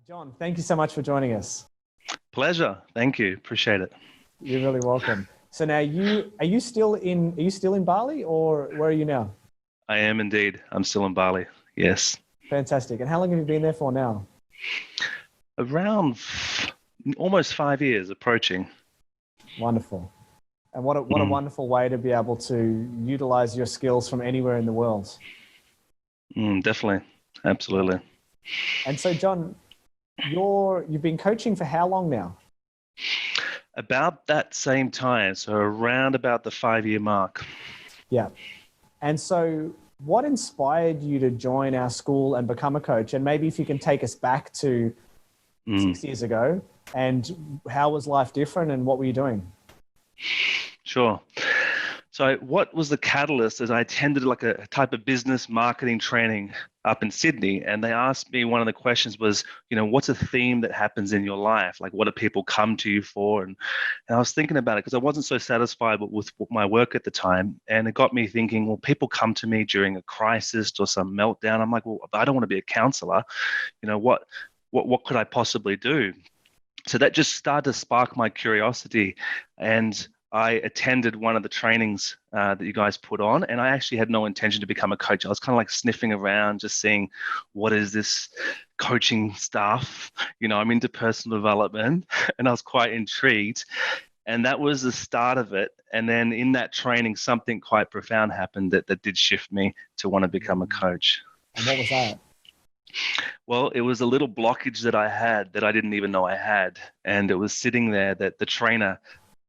John, thank you so much for joining us. Pleasure. Thank you. Appreciate it. You're really welcome. So now are you still in Bali, or where are you now? I am indeed. I'm still in Bali. Yes. Fantastic. And how long have you been there for now? Around almost 5 years approaching. Wonderful. And what a Mm, wonderful way to be able to utilize your skills from anywhere in the world. definitely. Yeah. Absolutely. And so John, you've been coaching for how long now? About that same time, so around about the 5 year mark. Yeah. And so what inspired you to join our school and become a coach? And maybe if you can take us back to Mm, 6 years ago, and how was life different and what were you doing? sure. So what was the catalyst is I attended like a type of business marketing training up in Sydney, and they asked me, one of the questions was, what's a theme that happens in your life? Like, what do people come to you for? And I was thinking about it because I wasn't so satisfied with my work at the time. And it got me thinking, well, people come to me during a crisis or some meltdown. I'm like, well, I don't want to be a counselor. What could I possibly do? So that just started to spark my curiosity. And I attended one of the trainings that you guys put on, and I actually had no intention to become a coach. I was kind of like sniffing around, just seeing what is this coaching stuff. I'm into personal development, and I was quite intrigued. And that was the start of it. And then in that training, something quite profound happened that did shift me to want to become a coach. And what was that? Well, it was a little blockage that I had that I didn't even know I had. And it was sitting there that the trainer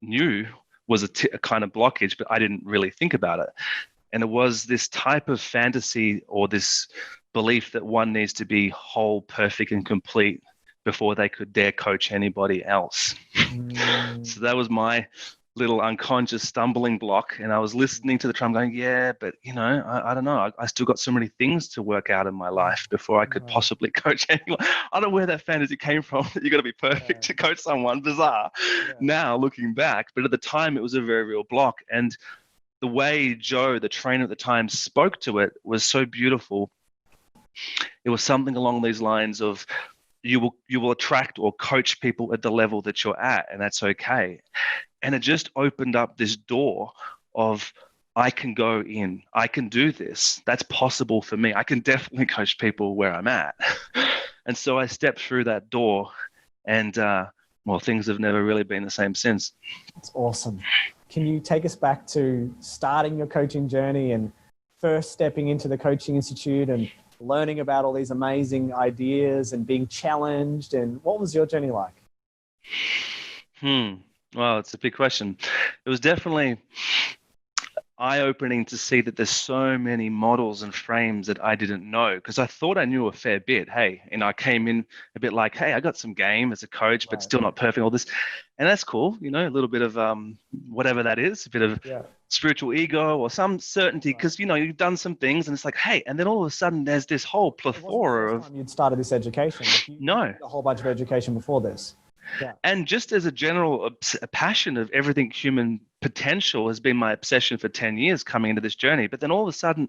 knew was a kind of blockage, but I didn't really think about it. And it was this type of fantasy or this belief that one needs to be whole, perfect, and complete before they could dare coach anybody else. Mm, So that was my little unconscious stumbling block. And I was listening to the trainer going, yeah, but I don't know. I still got so many things to work out in my life before I could right. possibly coach anyone. I don't know where that fantasy came from. You got to be perfect Yeah. to coach someone. Bizarre Yeah. now looking back. But at the time, it was a very real block. And the way Joe, the trainer at the time, spoke to it was so beautiful. It was something along these lines of, you will attract or coach people at the level that you're at, and that's okay. And it just opened up this door of, I can go in, I can do this. That's possible for me. I can definitely coach people where I'm at. And so I stepped through that door, and well, things have never really been the same since. That's awesome. Can you take us back to starting your coaching journey and first stepping into the coaching institute and learning about all these amazing ideas and being challenged? And what was your journey like? Hmm. Well, it's a big question. It was definitely eye-opening to see that there's so many models and frames that I didn't know, because I thought I knew a fair bit. Hey, I came in a bit like, hey, I got some game as a coach, but Right. still not perfect. All this, and that's cool. A little bit of whatever that is, a bit of Yeah. spiritual ego or some certainty, Right. because you've done some things, and it's like, hey, and then all of a sudden there's this whole It wasn't the plethora first of time you'd started this education. Like you no. did a whole bunch of education before this. Yeah. And just as a general a passion of everything human potential has been my obsession for 10 years coming into this journey. But then all of a sudden,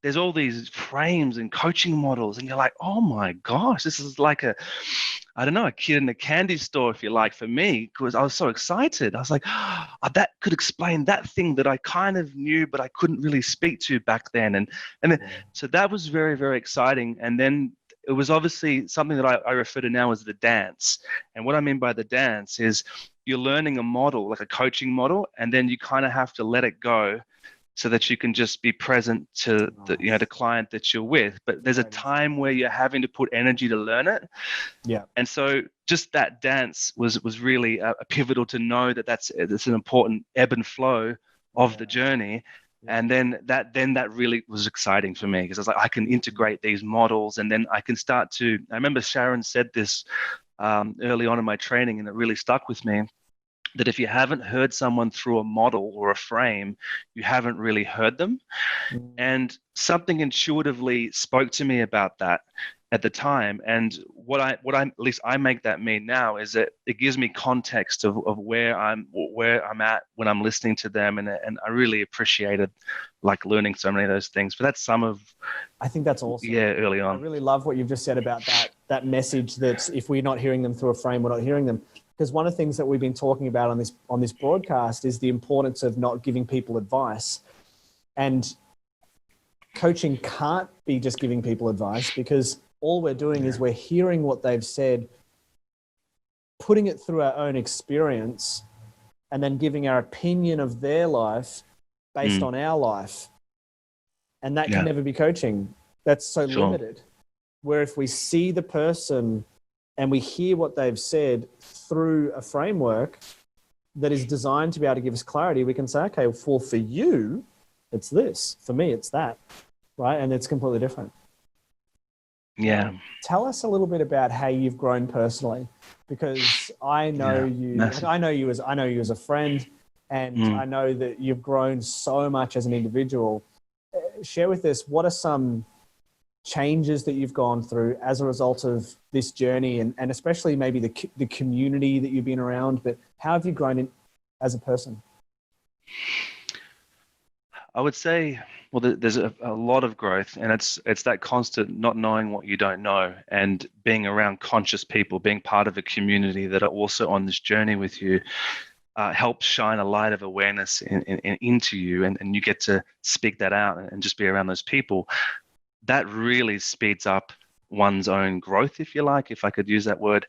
there's all these frames and coaching models, and you're like, oh my gosh, this is like I don't know, a kid in a candy store, if you like, for me, because I was so excited. I was like, oh, that could explain that thing that I kind of knew, but I couldn't really speak to back then. And then, so that was very, very exciting. And then it was obviously something that I refer to now as the dance. And what I mean by the dance is you're learning a model, like a coaching model, and then you kind of have to let it go so that you can just be present to the Nice. client that you're with. But there's a Great insight. time where you're having to put energy to learn it. Yeah. And so just that dance was really a pivotal to know that that's an important ebb and flow of the Yeah. journey. Yeah. And then that really was exciting for me, because I was like, I can integrate these models, and then I can start to. I remember Sharon said this early on in my training, and it really stuck with me, that if you haven't heard someone through a model or a frame, you haven't really heard them. Mm, And something intuitively spoke to me about that at the time. And what I at least I make that mean now is that it gives me context of where I'm at when I'm listening to them. And I really appreciated like learning so many of those things. But that's some of, I think that's awesome. yeah, early I on. really love what you've just said about that that message that if we're not hearing them through a frame, we're not hearing them. Because one of the things that we've been talking about on this broadcast is the importance of not giving people advice. And coaching can't be just giving people advice, because all we're doing is we're hearing what they've said, putting it through our own experience, and then giving our opinion of their life based on our life. And that can never be coaching. That's so limited. Where if we see the person and we hear what they've said through a framework that is designed to be able to give us clarity, we can say, okay, well, for you, it's this. For me, it's that, right? And it's completely different. Yeah. Tell us a little bit about how you've grown personally, because I know I know you as a friend, and I know that you've grown so much as an individual. Share with us, what are some changes that you've gone through as a result of this journey, and especially maybe the community that you've been around, but how have you grown as a person? I would say, well, there's a lot of growth, and it's that constant not knowing what you don't know, and being around conscious people, being part of a community that are also on this journey with you, helps shine a light of awareness into you, and you get to speak that out and just be around those people. That really speeds up one's own growth, if you like, if I could use that word.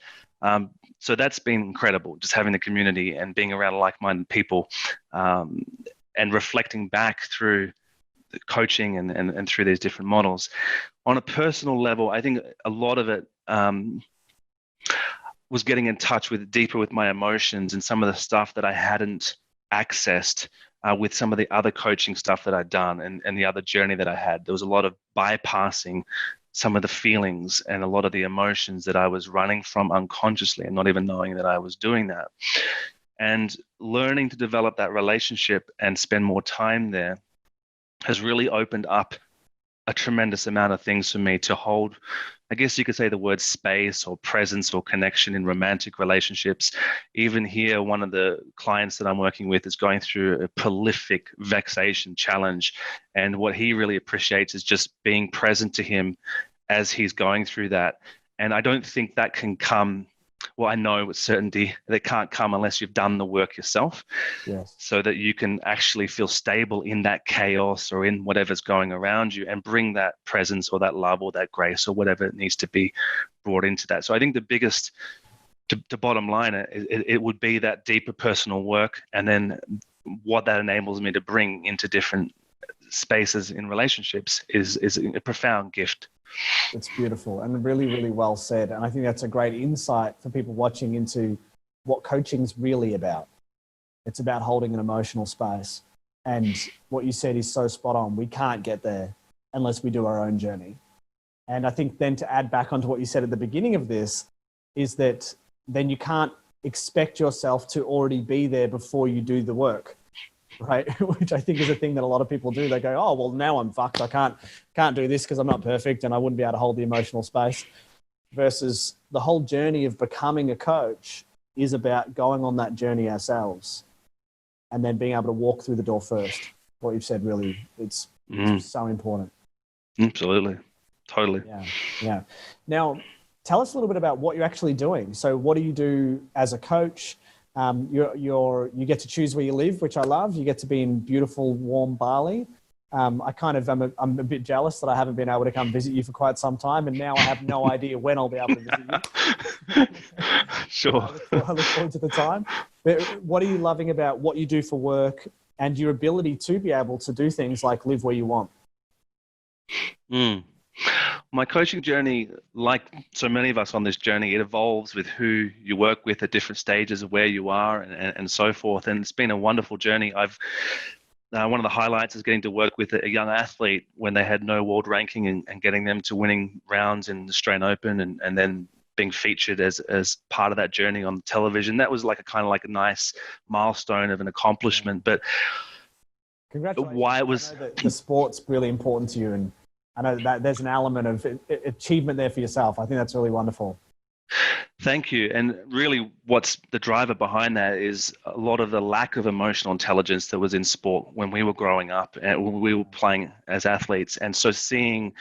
So that's been incredible, just having the community and being around like-minded people, and reflecting back through coaching and through these different models. On a personal level, I think a lot of it was getting in touch deeper with my emotions and some of the stuff that I hadn't accessed with some of the other coaching stuff that I'd done and the other journey that I had. There was a lot of bypassing some of the feelings and a lot of the emotions that I was running from unconsciously and not even knowing that I was doing that. And learning to develop that relationship and spend more time there has really opened up a tremendous amount of things for me to hold. I guess you could say the word space or presence or connection in romantic relationships. Even here, one of the clients that I'm working with is going through a prolific vexation challenge. And what he really appreciates is just being present to him as he's going through that. And I don't think that can come, well, I know with certainty that can't come unless you've done the work yourself. Yes. So that you can actually feel stable in that chaos or in whatever's going around you, and bring that presence or that love or that grace or whatever it needs to be brought into that. So I think the biggest, to bottom line, it would be that deeper personal work, and then what that enables me to bring into different spaces in relationships is a profound gift. It's beautiful and really, really well said. And I think that's a great insight for people watching into what coaching's really about. It's about holding an emotional space. And what you said is so spot on. We can't get there unless we do our own journey. And I think then to add back onto what you said at the beginning of this is that then you can't expect yourself to already be there before you do the work. Right, which I think is a thing that a lot of people do. They go, "Oh, well, now I'm fucked. I can't do this because I'm not perfect, and I wouldn't be able to hold the emotional space." Versus the whole journey of becoming a coach is about going on that journey ourselves, and then being able to walk through the door first. What you've said really, it's so important. Absolutely, totally. Yeah. Now, tell us a little bit about what you're actually doing. So, what do you do as a coach? You get to choose where you live, which I love. You get to be in beautiful, warm Bali. I'm a bit jealous that I haven't been able to come visit you for quite some time, and now I have no idea when I'll be able to visit you. Sure. I look forward to the time. But what are you loving about what you do for work and your ability to be able to do things like live where you want? My coaching journey, like so many of us on this journey, it evolves with who you work with at different stages of where you are and so forth. And it's been a wonderful journey. One of the highlights is getting to work with a young athlete when they had no world ranking and getting them to winning rounds in the Australian Open and then being featured as part of that journey on television. That was like a nice milestone of an accomplishment. But congratulations. Why it was, I know that the sport's really important to you, and I know that there's an element of achievement there for yourself. I think that's really wonderful. Thank you. And really what's the driver behind that is a lot of the lack of emotional intelligence that was in sport when we were growing up and we were playing as athletes. And so seeing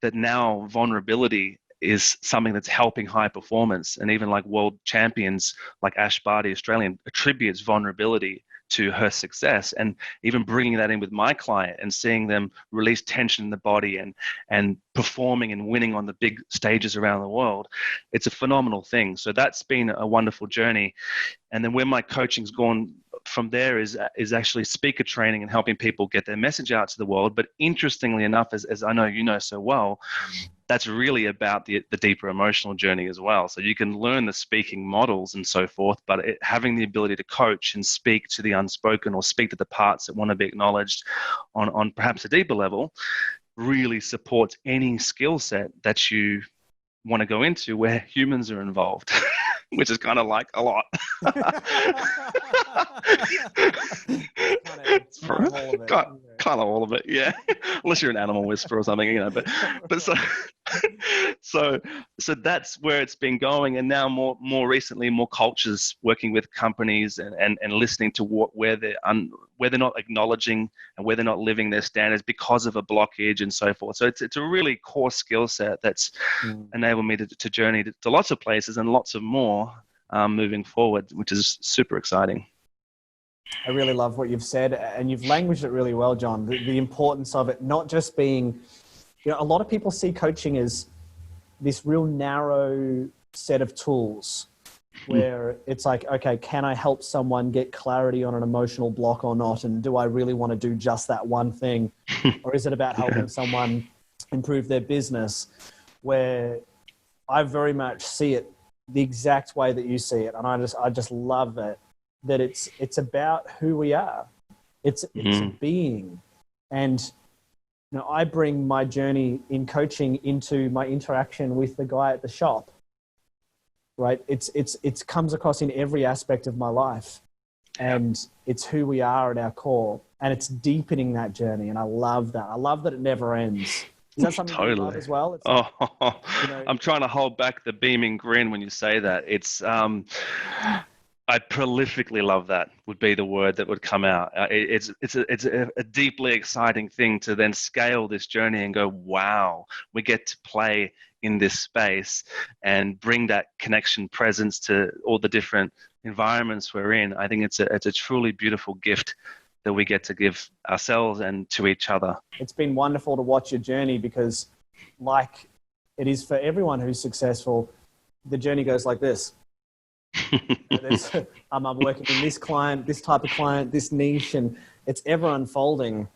that now vulnerability is something that's helping high performance. And even like world champions like Ash Barty, Australian, attributes vulnerability to her success, and even bringing that in with my client and seeing them release tension in the body and performing and winning on the big stages around the world. It's a phenomenal thing. So that's been a wonderful journey. And then where my coaching's gone from there is actually speaker training and helping people get their message out to the world. But interestingly enough, as I know you know so well, that's really about the deeper emotional journey as well. So you can learn the speaking models and so forth, but having the ability to coach and speak to the unspoken or speak to the parts that want to be acknowledged on perhaps a deeper level really supports any skill set that you want to go into where humans are involved. Which is kind of like a lot. Kind of all of it, yeah. Unless you're an animal whisperer or something, you know. But so that's where it's been going. And now more recently, more cultures working with companies and listening to where they're not acknowledging and where they're not living their standards because of a blockage and so forth. So it's a really core skill set that's enabled me to journey to lots of places and lots of more moving forward, which is super exciting. I really love what you've said, and you've languaged it really well, John. The importance of it not just being, a lot of people see coaching as this real narrow set of tools where it's like, okay, can I help someone get clarity on an emotional block or not? And do I really want to do just that one thing? Or is it about helping someone improve their business? Where I very much see it the exact way that you see it. And I just love it, that it's about who we are. It's a being. And I bring my journey in coaching into my interaction with the guy at the shop, right? It comes across in every aspect of my life, and it's who we are at our core, and it's deepening that journey. And I love that. I love that it never ends. Is that something you love as well? It's like, I'm trying to hold back the beaming grin when you say that. It's I prolifically love that would be the word that would come out. It's a deeply exciting thing to then scale this journey and go, wow, we get to play in this space and bring that connection presence to all the different environments we're in. I think it's a truly beautiful gift that we get to give ourselves and to each other. It's been wonderful to watch your journey, because like it is for everyone who's successful, the journey goes like this. I'm working in this client, this type of client, this niche, and it's ever unfolding.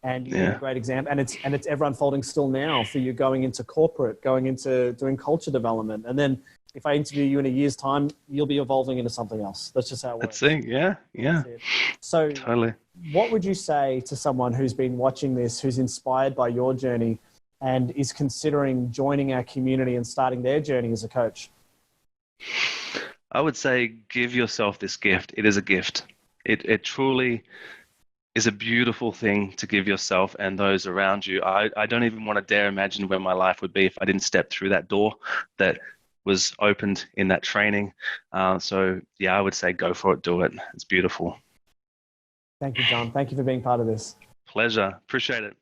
And you're a great example. And it's ever unfolding still now for you, going into corporate, going into doing culture development. And then if I interview you in a year's time, you'll be evolving into something else. That's just how it works. That's it. Yeah. So totally. What would you say to someone who's been watching this, who's inspired by your journey and is considering joining our community and starting their journey as a coach? I would say give yourself this gift. It is a gift. It truly is a beautiful thing to give yourself and those around you. I don't even want to dare imagine where my life would be if I didn't step through that door that was opened in that training. So yeah, I would say go for it, do it. It's beautiful. Thank you, John. Thank you for being part of this. Pleasure. Appreciate it.